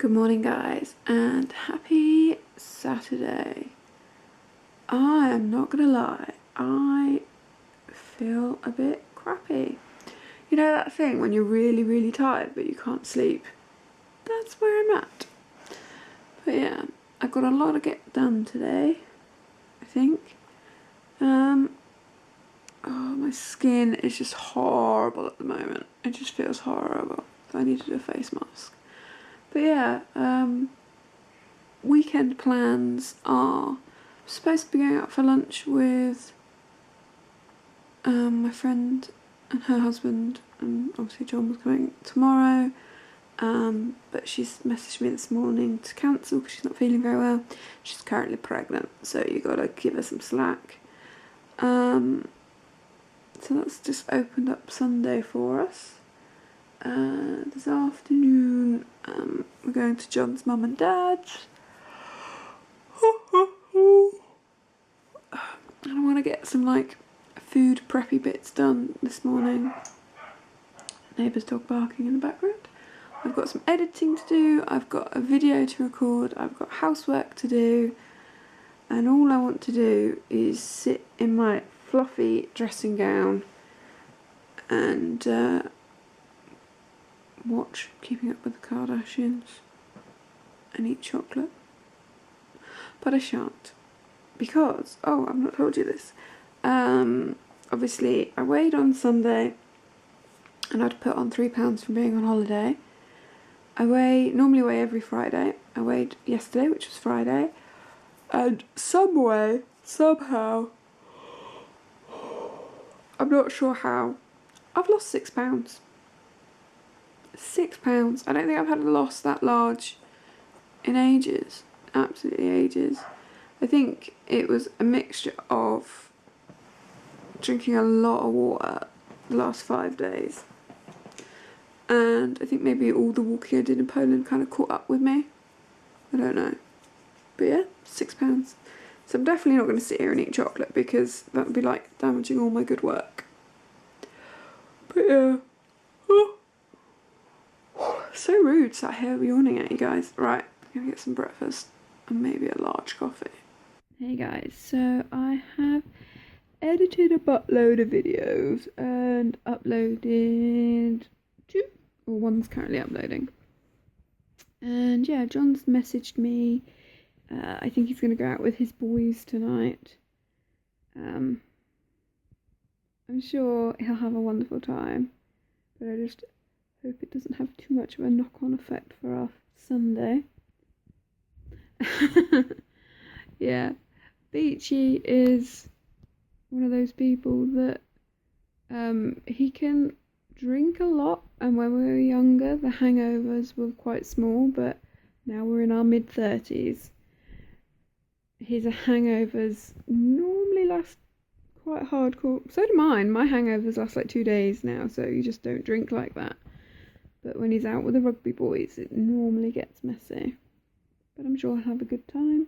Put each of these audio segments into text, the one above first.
Good morning guys and happy Saturday. I am not gonna lie, I feel a bit crappy. You know that thing when you're really tired but you can't sleep? That's where I'm at. But yeah, I've got a lot to get done today, I think. Oh, my skin is just horrible at the moment. It just feels horrible. So I need to do a face mask. But yeah, weekend plans are I'm supposed to be going out for lunch with my friend and her husband, and obviously John was coming tomorrow, but she's messaged me this morning to cancel because she's not feeling very well. She's currently pregnant, so you gotta give her some slack. So that's just opened up Sunday for us. This afternoon we're going to John's mum and dad's. And I want to get some like food preppy bits done this morning. Neighbour's dog barking in the background. I've got some editing to do, I've got a video to record, I've got housework to do, and all I want to do is sit in my fluffy dressing gown and watch Keeping Up with the Kardashians and eat chocolate. But I shan't, because, oh, I've not told you this, obviously I weighed on Sunday and I'd put on 3 pounds from being on holiday. I normally weigh every Friday. I weighed yesterday, which was Friday, and somehow, I'm not sure how, I've lost 6 pounds. 6 pounds. I don't think I've had a loss that large in ages. Absolutely ages. I think it was a mixture of drinking a lot of water the last 5 days. And I think maybe all the walking I did in Poland kind of caught up with me. I don't know. But yeah, 6 pounds. So I'm definitely not going to sit here and eat chocolate because that would be like damaging all my good work. But yeah. Oh. So rude sat here yawning at you guys. Right, I'm gonna get some breakfast and maybe a large coffee. Hey guys, so I have edited a buttload of videos and uploaded 2, or one's currently uploading. And yeah, John's messaged me. I think he's gonna go out with his boys tonight. I'm sure he'll have a wonderful time, but I just hope it doesn't have too much of a knock-on effect for our Sunday. Yeah, Beachy is one of those people that he can drink a lot, and when we were younger the hangovers were quite small, but now we're in our mid-30s. His hangovers normally last quite hardcore. So do mine. My hangovers last like 2 days now, so you just don't drink like that. But when he's out with the rugby boys, it normally gets messy. But I'm sure I'll have a good time.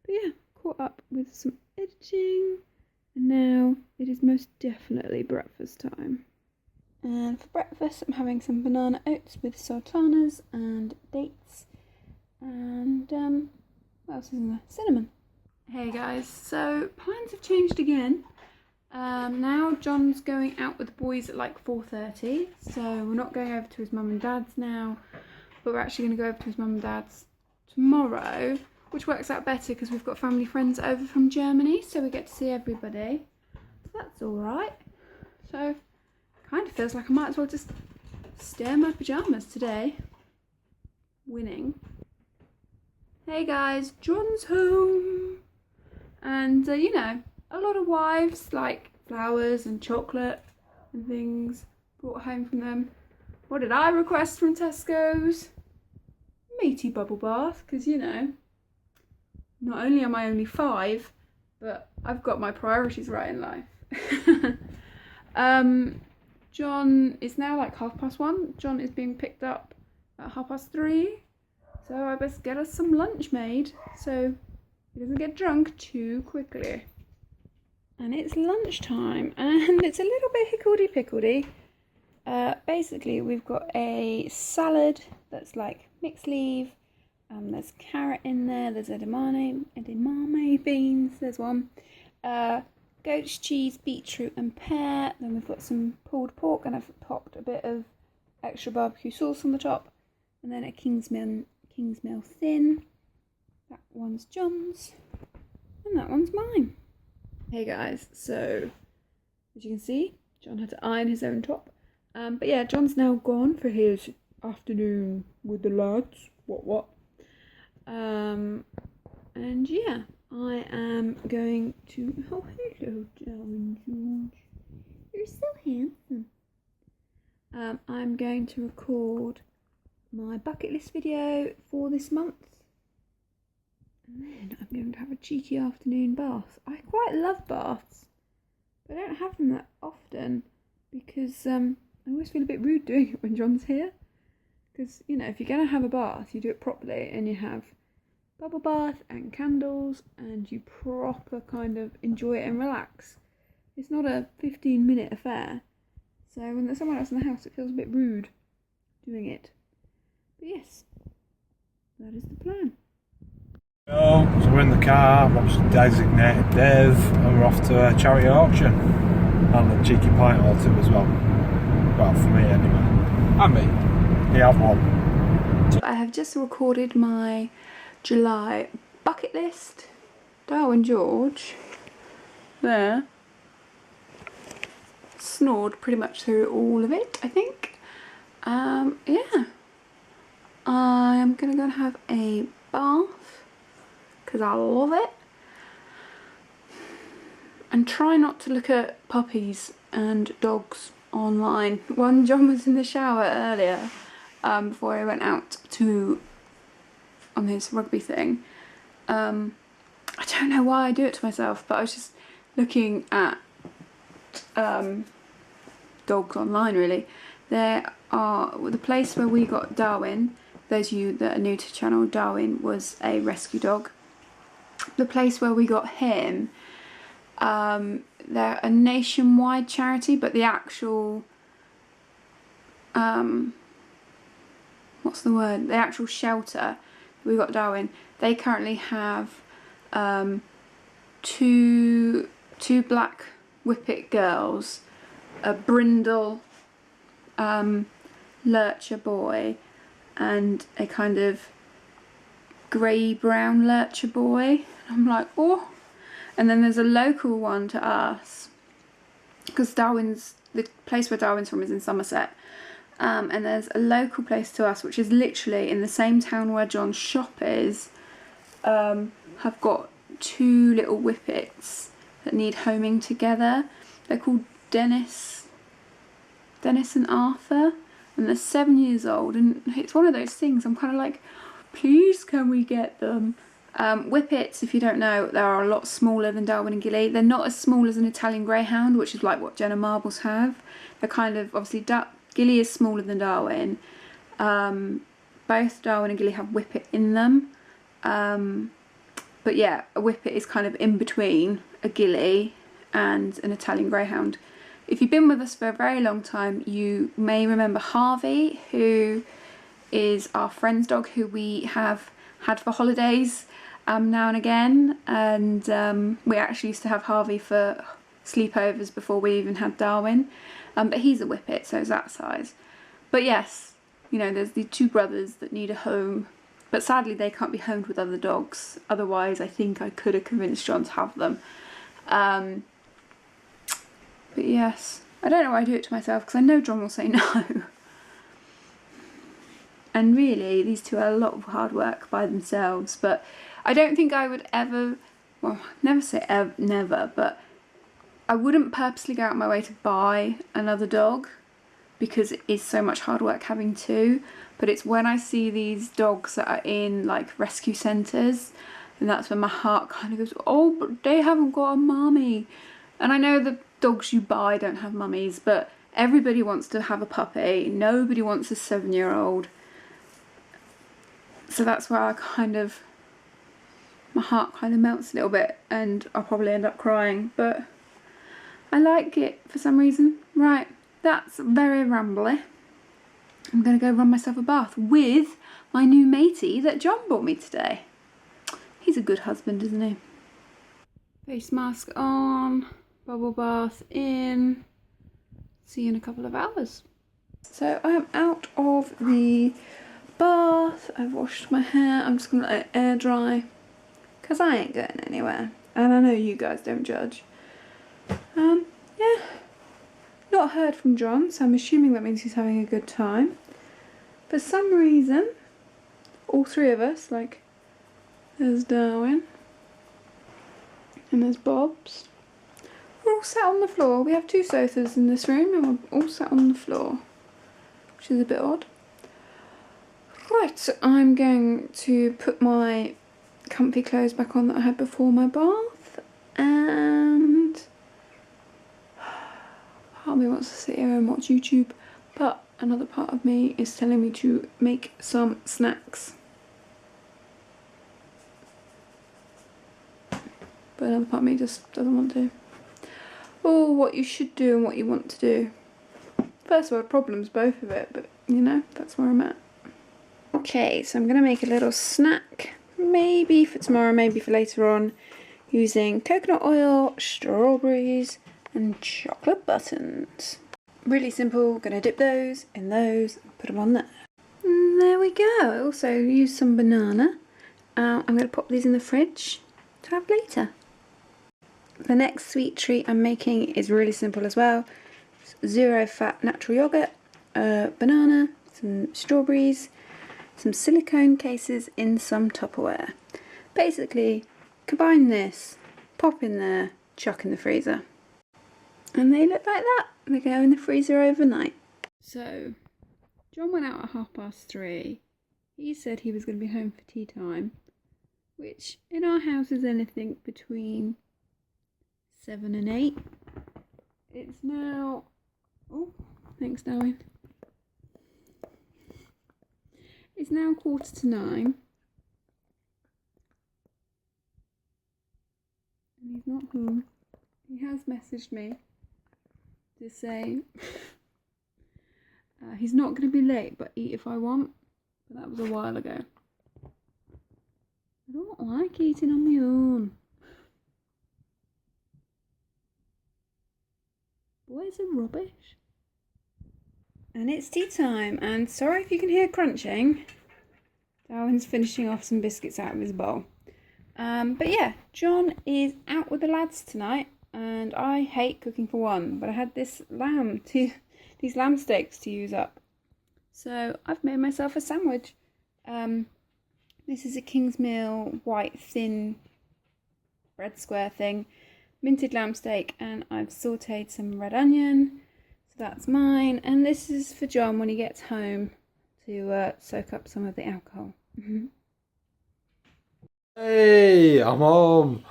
But yeah, caught up with some editing. And now it is most definitely breakfast time. And for breakfast, I'm having some banana oats with sultanas and dates. And what else is in there? Cinnamon. Hey guys, so plans have changed again. Now John's going out with the boys at like 4:30, so we're not going over to his mum and dad's now, but we're actually going to go over to his mum and dad's tomorrow, which works out better because we've got family friends over from Germany, so we get to see everybody, so that's alright. So kind of feels like I might as well just stay in my pyjamas today. Winning. Hey guys, John's home, and you know, a lot of wives like flowers and chocolate and things brought home from them. What did I request from Tesco's? Meaty bubble bath, because you know, not only am I only 5, but I've got my priorities right in life. John is now like 1:30. John is being picked up at 3:30, so I best get us some lunch made so he doesn't get drunk too quickly. And it's lunchtime, and it's a little bit hickledy-pickledy. Basically, we've got a salad that's like mixed leaf. There's carrot in there, there's edamame beans, there's one. Goat's cheese, beetroot and pear. Then we've got some pulled pork, and I've popped a bit of extra barbecue sauce on the top. And then a Kingsmill thin. That one's John's. And that one's mine. Hey guys, so as you can see, John had to iron his own top. But yeah, John's now gone for his afternoon with the lads. What? And yeah, I am going to. Oh, hello, Darwin George. You're so handsome. I'm going to record my bucket list video for this month. And then I'm going to have a cheeky afternoon bath. I quite love baths, but I don't have them that often because I always feel a bit rude doing it when John's here. Because, you know, if you're going to have a bath, you do it properly and you have bubble bath and candles and you proper kind of enjoy it and relax. It's not a 15-minute affair. So when there's someone else in the house, it feels a bit rude doing it. But yes, that is the plan. So we're in the car, obviously designated Dave, and we're off to a charity auction. And a cheeky pint or two as well. Well, for me anyway. And me. He have one. I have just recorded my July bucket list. Darwin George, there, snored pretty much through all of it, I think. Yeah. I'm gonna go and have a bath because I love it, and try not to look at puppies and dogs online. When John was in the shower earlier, before he went out on his rugby thing, I don't know why I do it to myself, but I was just looking at dogs online really. There are, the place where we got Darwin, those of you that are new to the channel, Darwin was a rescue dog. The place where we got him, they're a nationwide charity, but the actual, what's the word? The actual shelter we got Darwin, they currently have two black whippet girls, a brindle lurcher boy, and a kind of grey-brown lurcher boy. I'm like, oh. And then there's a local one to us, because the place where Darwin's from is in Somerset. And there's a local place to us, which is literally in the same town where John's shop is, have got two little whippets that need homing together. They're called Dennis and Arthur, and they're 7 years old, and it's one of those things I'm kind of like, please can we get them? Whippets, if you don't know, they are a lot smaller than Darwin and Gilly. They're not as small as an Italian Greyhound, which is like what Jenna Marbles have. They're kind of, obviously Gilly is smaller than Darwin. Both Darwin and Gilly have whippet in them. But yeah, a whippet is kind of in between a Gilly and an Italian Greyhound. If you've been with us for a very long time, you may remember Harvey, who is our friend's dog, who we have had for holidays now and again. And we actually used to have Harvey for sleepovers before we even had Darwin. But he's a whippet, so it's that size. But yes, you know, there's the two brothers that need a home. But sadly, they can't be homed with other dogs. Otherwise, I think I could have convinced John to have them. But yes, I don't know why I do it to myself, because I know John will say no. And really, these two are a lot of hard work by themselves. But I don't think I would ever, well, never say ever, never, but I wouldn't purposely go out of my way to buy another dog, because it is so much hard work having two. But it's when I see these dogs that are in like rescue centres, and that's when my heart kind of goes, oh, but they haven't got a mummy. And I know the dogs you buy don't have mummies, but everybody wants to have a puppy. Nobody wants a 7-year-old. So that's where I kind of, my heart kind of melts a little bit, and I'll probably end up crying. But I like it for some reason. Right, that's very rambly. I'm going to go run myself a bath with my new matey that John bought me today. He's a good husband, isn't he? Face mask on, bubble bath in. See you in a couple of hours. So I'm out of the bath. I've washed my hair. I'm just going to let it air dry because I ain't going anywhere. And I know you guys don't judge. Yeah. Not heard from John, so I'm assuming that means he's having a good time. For some reason, all three of us, like, there's Darwin and there's Bob's, we're all sat on the floor. We have 2 sofas in this room and we're all sat on the floor, which is a bit odd. Right, so I'm going to put my comfy clothes back on that I had before my bath, and part of me wants to sit here and watch YouTube, but another part of me is telling me to make some snacks. But another part of me just doesn't want to. Or what you should do and what you want to do. First world problems, both of it, but you know, that's where I'm at. Okay, so I'm going to make a little snack, maybe for tomorrow, maybe for later on, using coconut oil, strawberries, and chocolate buttons. Really simple, going to dip those in those, and put them on there. And there we go. I also used some banana. I'm going to pop these in the fridge to have later. The next sweet treat I'm making is really simple as well. 0 fat natural yogurt, banana, some strawberries, some silicone cases in some Tupperware. Basically, combine this, pop in there, chuck in the freezer. And they look like that. They go in the freezer overnight. So, John went out at 3:30. He said he was going to be home for tea time, which in our house is anything between 7 and 8. It's now... Oh, thanks, Darwin. It's now 9:15. And he's not home. He has messaged me to say he's not going to be late, but eat if I want. But that was a while ago. I don't like eating on my own. Boys are rubbish. And it's tea time, and sorry if you can hear crunching. Darwin's finishing off some biscuits out of his bowl. But yeah, John is out with the lads tonight, and I hate cooking for one, but I had these lamb steaks to use up. So I've made myself a sandwich. This is a Kingsmill white thin bread square thing, minted lamb steak, and I've sauteed some red onion. So that's mine, and this is for John when he gets home to soak up some of the alcohol. Hey, I'm home.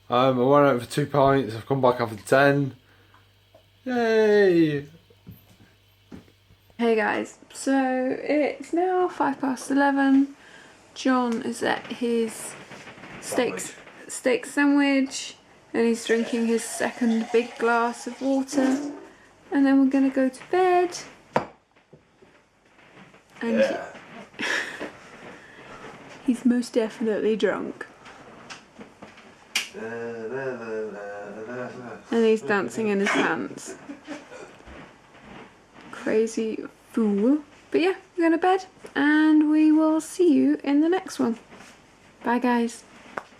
I went out for 2 pints. I've come back after 10. Yay! Hey guys, so it's now 11:05. John is at his steak sandwich, and he's drinking his second big glass of water, and then we're gonna go to bed. And Yeah. he's most definitely drunk. And he's dancing in his pants. Crazy fool. But yeah, we're going to bed, and we will see you in the next one. Bye guys.